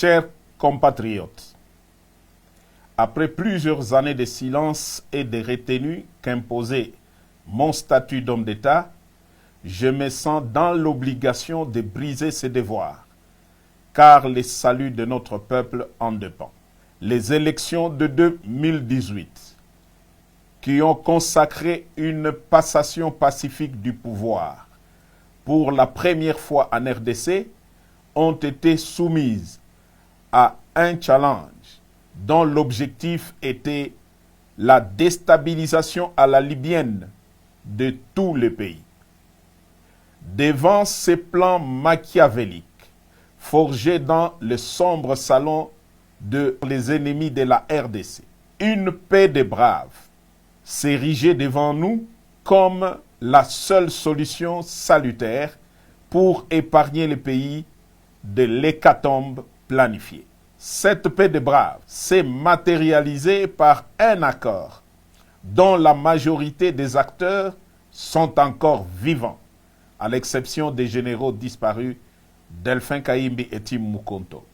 Chers compatriotes, après plusieurs années de silence et de retenue qu'imposait mon statut d'homme d'État, je me sens dans l'obligation de briser ces devoirs, car le salut de notre peuple en dépend. Les élections de 2018, qui ont consacré une passation pacifique du pouvoir pour la première fois en RDC, ont été soumises à un challenge dont l'objectif était la déstabilisation à la libyenne de tout le pays. Devant ces plans machiavéliques, forgés dans le sombre salon de les ennemis de la RDC, une paix des braves s'érigeait devant nous comme la seule solution salutaire pour épargner le pays de l'hécatombe planifiée. Cette paix des braves s'est matérialisée par un accord dont la majorité des acteurs sont encore vivants, à l'exception des généraux disparus Delphin Kayimbi et Tim Mukonto.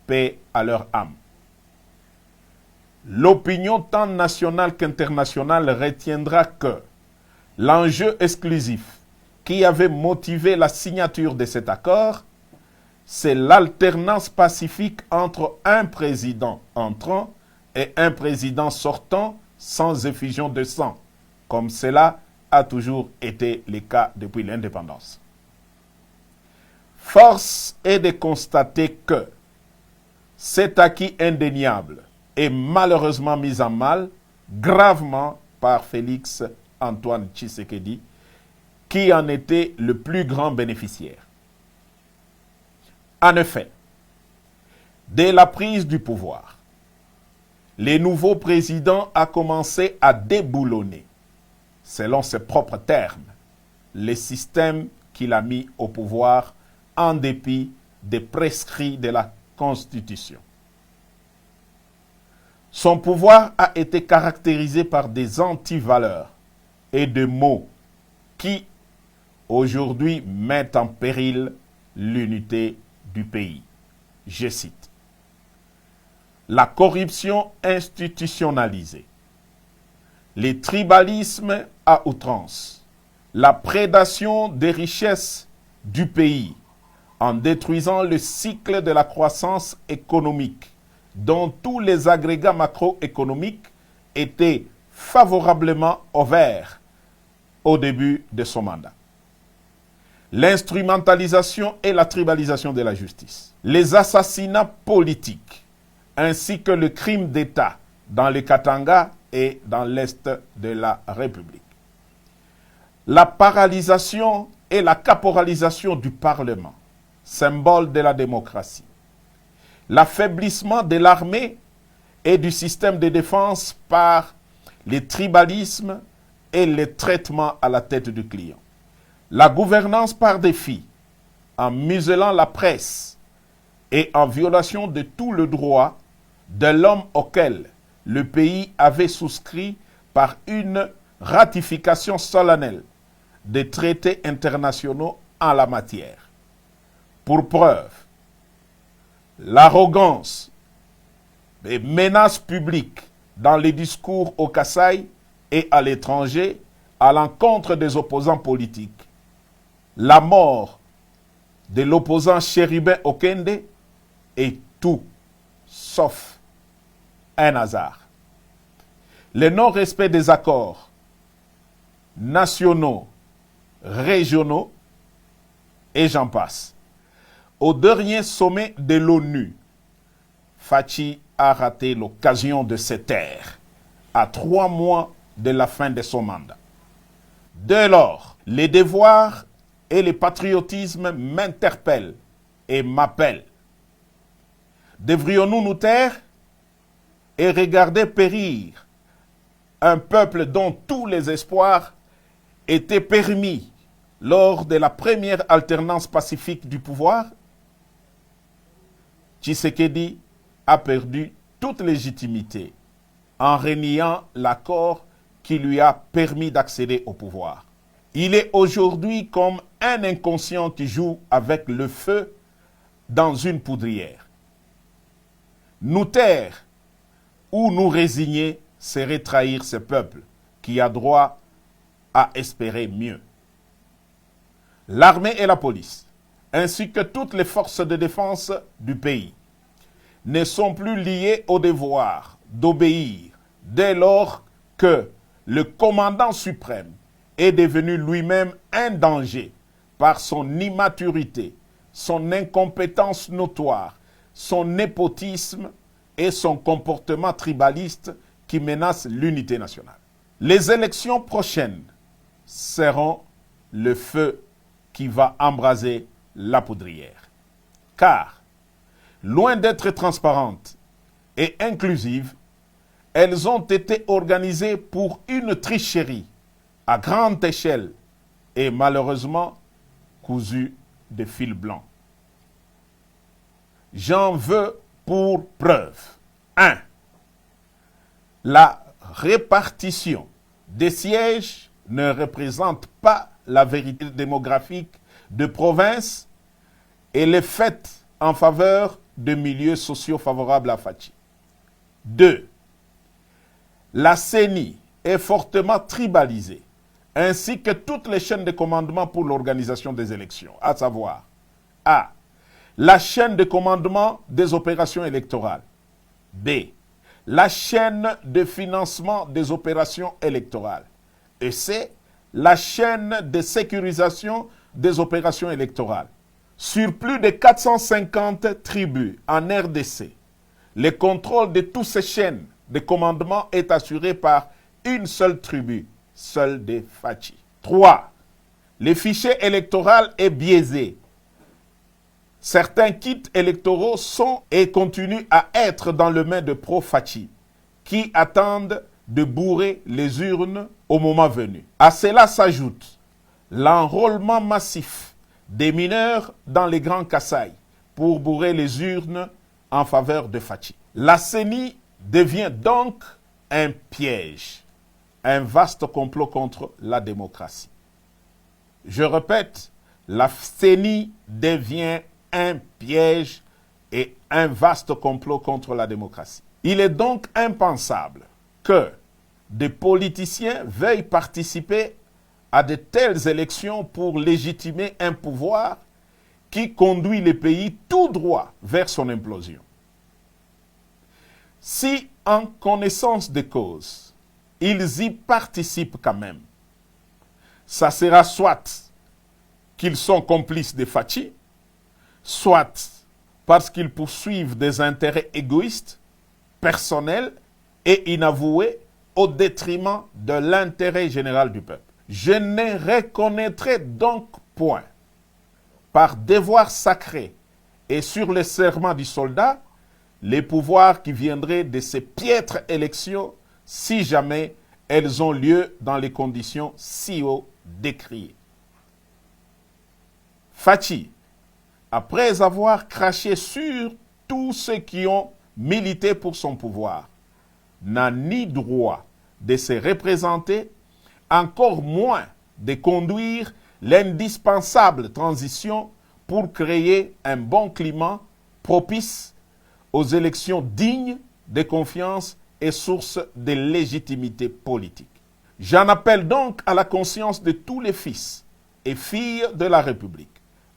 Paix à leur âme. L'opinion tant nationale qu'internationale retiendra que l'enjeu exclusif qui avait motivé la signature de cet accord, c'est l'alternance pacifique entre un président entrant et un président sortant sans effusion de sang, comme cela a toujours été le cas depuis l'indépendance. Force est de constater que cet acquis indéniable est malheureusement mis en mal gravement par Félix Antoine Tshisekedi, qui en était le plus grand bénéficiaire. En effet, dès la prise du pouvoir, le nouveau président a commencé à déboulonner, selon ses propres termes, les systèmes qu'il a mis au pouvoir en dépit des prescrits de la Constitution. Son pouvoir a été caractérisé par des antivaleurs et des mots qui, aujourd'hui, mettent en péril l'unité du pays. Je cite: la corruption institutionnalisée, les tribalismes à outrance, la prédation des richesses du pays en détruisant le cycle de la croissance économique dont tous les agrégats macroéconomiques étaient favorablement ouverts au début de son mandat. L'instrumentalisation et la tribalisation de la justice, les assassinats politiques, ainsi que le crime d'État dans le Katanga et dans l'Est de la République. La paralysation et la caporalisation du Parlement, symbole de la démocratie. L'affaiblissement de l'armée et du système de défense par les tribalismes et les traitements à la tête du client. La gouvernance par défi, en muselant la presse et en violation de tout le droit de l'homme auquel le pays avait souscrit par une ratification solennelle des traités internationaux en la matière. Pour preuve, l'arrogance des menaces publiques dans les discours au Kasaï et à l'étranger à l'encontre des opposants politiques. La mort de l'opposant Chérubin Okende est tout sauf un hasard. Le non-respect des accords nationaux, régionaux, et j'en passe. Au dernier sommet de l'ONU, Fachi a raté l'occasion de se taire à 3 mois de la fin de son mandat. Dès lors, les devoirs et le patriotisme m'interpellent et m'appellent. Devrions-nous nous taire et regarder périr un peuple dont tous les espoirs étaient permis lors de la première alternance pacifique du pouvoir? Tshisekedi a perdu toute légitimité en reniant l'accord qui lui a permis d'accéder au pouvoir. Il est aujourd'hui comme un inconscient qui joue avec le feu dans une poudrière. Nous taire ou nous résigner serait trahir ce peuple qui a droit à espérer mieux. L'armée et la police, ainsi que toutes les forces de défense du pays, ne sont plus liées au devoir d'obéir dès lors que le commandant suprême est devenu lui-même un danger par son immaturité, son incompétence notoire, son népotisme et son comportement tribaliste qui menace l'unité nationale. Les élections prochaines seront le feu qui va embraser la poudrière. Car, loin d'être transparentes et inclusives, elles ont été organisées pour une tricherie à grande échelle et malheureusement cousues de fil blanc. J'en veux pour preuve. 1. La répartition des sièges ne représente pas la vérité démographique de province et les faits en faveur de milieux sociaux favorables à Fachi. 2. La CENI est fortement tribalisée, ainsi que toutes les chaînes de commandement pour l'organisation des élections, à savoir A. La chaîne de commandement des opérations électorales. B. La chaîne de financement des opérations électorales. Et C. La chaîne de sécurisation des opérations électorales. Sur plus de 450 tribus en RDC, le contrôle de toutes ces chaînes de commandement est assuré par une seule tribu, celle des Fachi. 3. Le fichier électoral est biaisé. Certains kits électoraux sont et continuent à être dans le main de pro-Fachi, qui attendent de bourrer les urnes au moment venu. À cela s'ajoute l'enrôlement massif des mineurs dans les grands Kasaï pour bourrer les urnes en faveur de Fachi. La CENI devient donc un piège, un vaste complot contre la démocratie. Je répète, la CENI devient un piège et un vaste complot contre la démocratie. Il est donc impensable que des politiciens veuillent participer à de telles élections pour légitimer un pouvoir qui conduit le pays tout droit vers son implosion. Si, en connaissance de cause, ils y participent quand même, ça sera soit qu'ils sont complices de Fachi, soit parce qu'ils poursuivent des intérêts égoïstes, personnels et inavoués au détriment de l'intérêt général du peuple. Je ne reconnaîtrai donc point, par devoir sacré et sur le serment du soldat, les pouvoirs qui viendraient de ces piètres élections si jamais elles ont lieu dans les conditions si haut décriées. Fachi, après avoir craché sur tous ceux qui ont milité pour son pouvoir, n'a ni droit de se représenter, encore moins de conduire l'indispensable transition pour créer un bon climat propice aux élections dignes de confiance et source de légitimité politique. J'en appelle donc à la conscience de tous les fils et filles de la République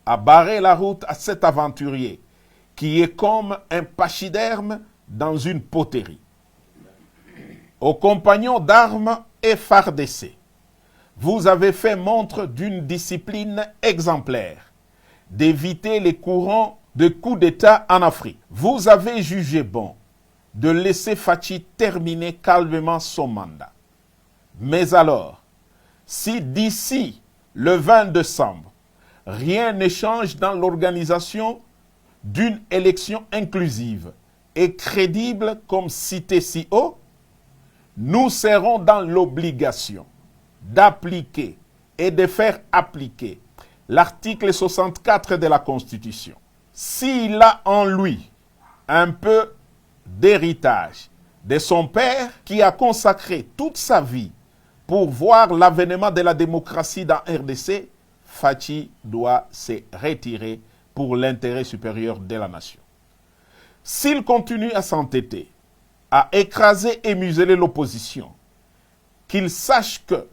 à barrer la route à cet aventurier qui est comme un pachyderme dans une poterie. Aux compagnons d'armes effardés, vous avez fait montre d'une discipline exemplaire, d'éviter les courants de coups d'État en Afrique. Vous avez jugé bon de laisser Fachi terminer calmement son mandat. Mais alors, si d'ici le 20 décembre, rien ne change dans l'organisation d'une élection inclusive et crédible comme cité si haut, nous serons dans l'obligation d'appliquer et de faire appliquer l'article 64 de la Constitution. S'il a en lui un peu d'héritage de son père qui a consacré toute sa vie pour voir l'avènement de la démocratie dans RDC, Fachi doit se retirer pour l'intérêt supérieur de la nation. S'il continue à s'entêter, à écraser et museler l'opposition, qu'il sache que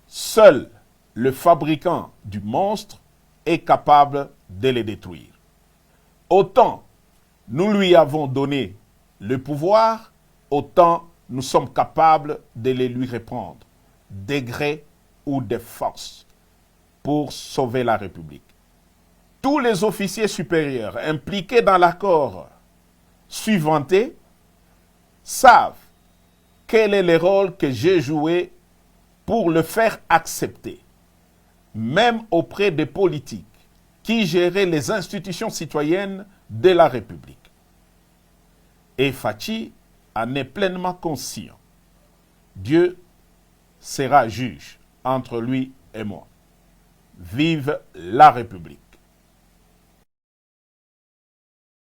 seul le fabricant du monstre est capable de les détruire. Autant nous lui avons donné le pouvoir, autant nous sommes capables de les lui reprendre, de gré ou de force, pour sauver la République. Tous les officiers supérieurs impliqués dans l'accord suivanté savent quel est le rôle que j'ai joué pour le faire accepter, même auprès des politiques qui géraient les institutions citoyennes de la République. Et Fachi en est pleinement conscient. Dieu sera juge entre lui et moi. Vive la République!